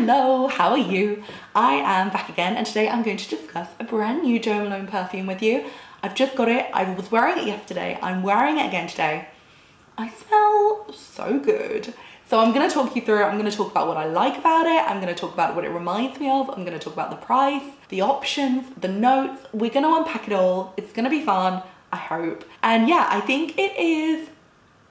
Hello, how are you? I am back again and today I'm going to discuss a brand new Jo Malone perfume with you. I've just got it. I was wearing it yesterday. I'm wearing it again today. I smell so good. So I'm going to talk you through it. I'm going to talk about what I like about it. I'm going to talk about what it reminds me of. I'm going to talk about the price, the options, the notes. We're going to unpack it all. It's going to be fun, I hope. And yeah, I think it is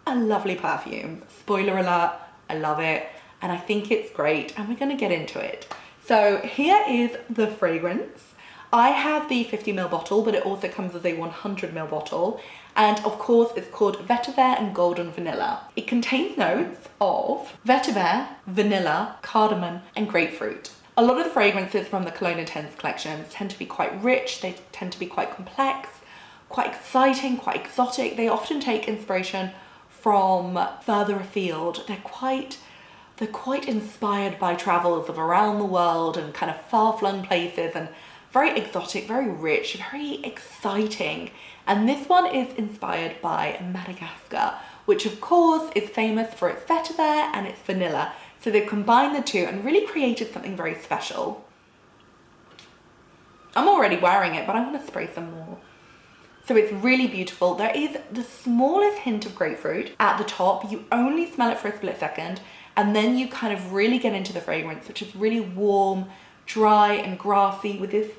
a lovely perfume. Spoiler alert, I love it. And I think it's great and we're gonna get into it. So here is the fragrance. I have the 50ml bottle, but it also comes as a 100ml bottle. And of course it's called Vetiver and Golden Vanilla. It contains notes of vetiver, vanilla, cardamom, and grapefruit. A lot of the fragrances from the Cologne Intense collections tend to be quite rich. They tend to be quite complex, quite exciting, quite exotic. They often take inspiration from further afield. They're quite inspired by travels of around the world and kind of far-flung places and very exotic, very rich, very exciting. And this one is inspired by Madagascar, which of course is famous for its vetiver and its vanilla. So they've combined the two and really created something very special. I'm already wearing it, but I want to spray some more. So it's really beautiful. There is the smallest hint of grapefruit at the top. You only smell it for a split second. And then you kind of really get into the fragrance, which is really warm, dry and grassy with this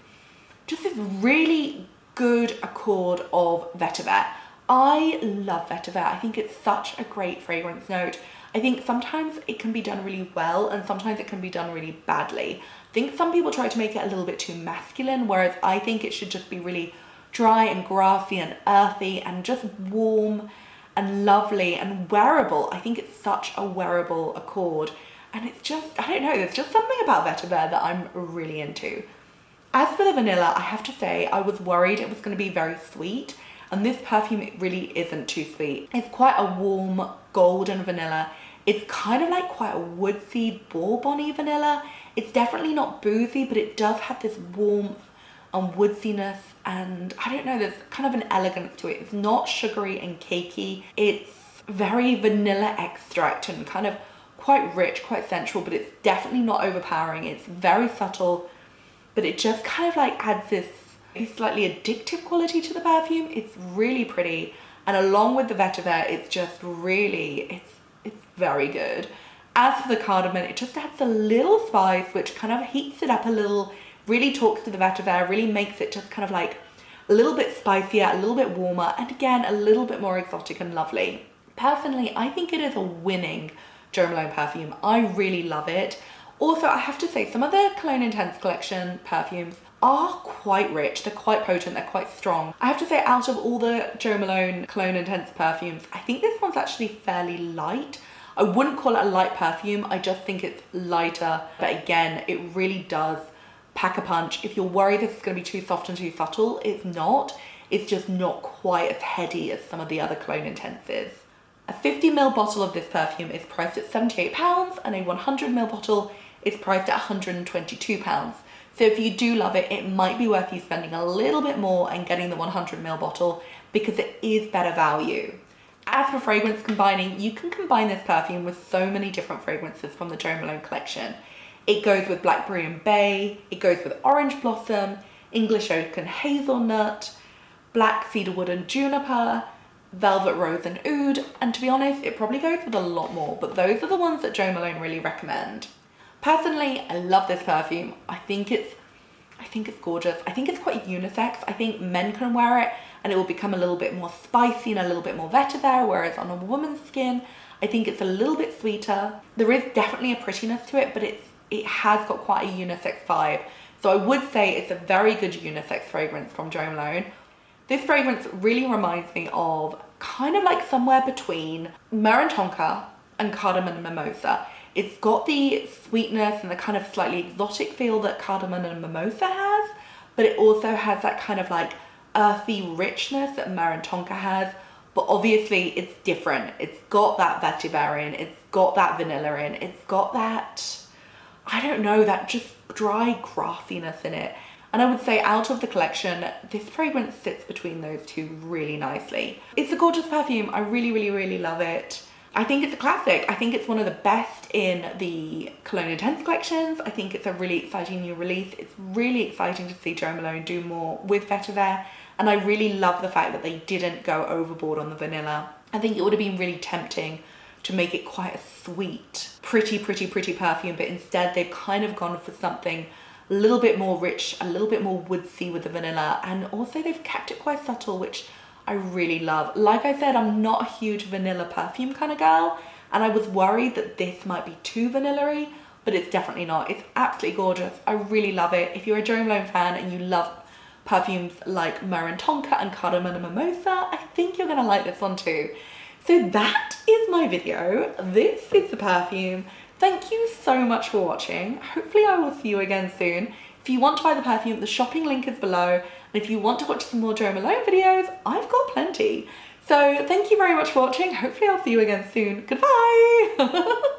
really good accord of vetiver. I love vetiver. I think it's such a great fragrance note. I think sometimes it can be done really well and sometimes it can be done really badly. I think some people try to make it a little bit too masculine, whereas I think it should just be really dry and grassy and earthy and just warm and lovely and wearable. I think it's such a wearable accord. And it's just, I don't know, there's just something about vetiver that I'm really into. As for the vanilla, I have to say, I was worried it was going to be very sweet. And this perfume, it really isn't too sweet. It's quite a warm golden vanilla. It's kind of like quite a woodsy, bourbon-y vanilla. It's definitely not boozy, but it does have this warmth and woodsiness, and I don't know, there's kind of an elegance to it. It's not sugary and cakey. It's very vanilla extract and kind of quite rich, quite sensual, but it's definitely not overpowering. It's very subtle, but it just kind of like adds this slightly addictive quality to the perfume. It's really pretty, and along with the vetiver, it's just really, it's very good. As for the cardamom, it just adds a little spice, which kind of heats it up a little, really talks to the vetiver, really makes it just kind of like a little bit spicier, a little bit warmer, and again, a little bit more exotic and lovely. Personally, I think it is a winning Jo Malone perfume. I really love it. Also, I have to say, some of the Cologne Intense collection perfumes are quite rich. They're quite potent, they're quite strong. I have to say, out of all the Jo Malone Cologne Intense perfumes, I think this one's actually fairly light. I wouldn't call it a light perfume, I just think it's lighter, but again, it really does pack a punch. If you're worried this is going to be too soft and too subtle, it's not. It's just not quite as heady as some of the other Cologne Intenses. A 50ml bottle of this perfume is priced at £78 and a 100ml bottle is priced at £122. So if you do love it, it might be worth you spending a little bit more and getting the 100ml bottle because it is better value. As for fragrance combining, you can combine this perfume with so many different fragrances from the Jo Malone collection. It goes with blackberry and bay, it goes with orange blossom, English oak and hazelnut, black cedarwood and juniper, velvet rose and oud, and to be honest, it probably goes with a lot more, but those are the ones that Jo Malone really recommend. Personally, I love this perfume. I think it's gorgeous. I think it's quite unisex. I think men can wear it and it will become a little bit more spicy and a little bit more vetiver, whereas on a woman's skin, I think it's a little bit sweeter. There is definitely a prettiness to it, but it has got quite a unisex vibe. So I would say it's a very good unisex fragrance from Jo Malone. This fragrance really reminds me of kind of like somewhere between Myrrh and Tonka and Cardamom and Mimosa. It's got the sweetness and the kind of slightly exotic feel that Cardamom and Mimosa has, but it also has that kind of like earthy richness that Myrrh and Tonka has. But obviously it's different. It's got that vetiver in, it's got that vanilla in, it's got that, I don't know, that just dry grassiness in it. And I would say out of the collection, this fragrance sits between those two really nicely. It's a gorgeous perfume. I really, really, really love it. I think it's a classic. I think it's one of the best in the Cologne Intense collections. I think it's a really exciting new release. It's really exciting to see Jo Malone do more with Vetiver. And I really love the fact that they didn't go overboard on the vanilla. I think it would have been really tempting to make it quite a sweet, pretty perfume, but instead they've kind of gone for something a little bit more rich, a little bit more woodsy with the vanilla, and also they've kept it quite subtle, which I really love. Like I said, I'm not a huge vanilla perfume kind of girl, and I was worried that this might be too vanilla-y, but it's definitely not. It's absolutely gorgeous. I really love it. If you're a Jo Malone fan and you love perfumes like Myrrh and Tonka and Cardamom and Mimosa, I think you're gonna like this one too. So that is my video. This is the perfume. Thank you so much for watching. Hopefully I will see you again soon. If you want to buy the perfume, the shopping link is below. And if you want to watch some more Jo Malone videos, I've got plenty. So thank you very much for watching. Hopefully I'll see you again soon. Goodbye.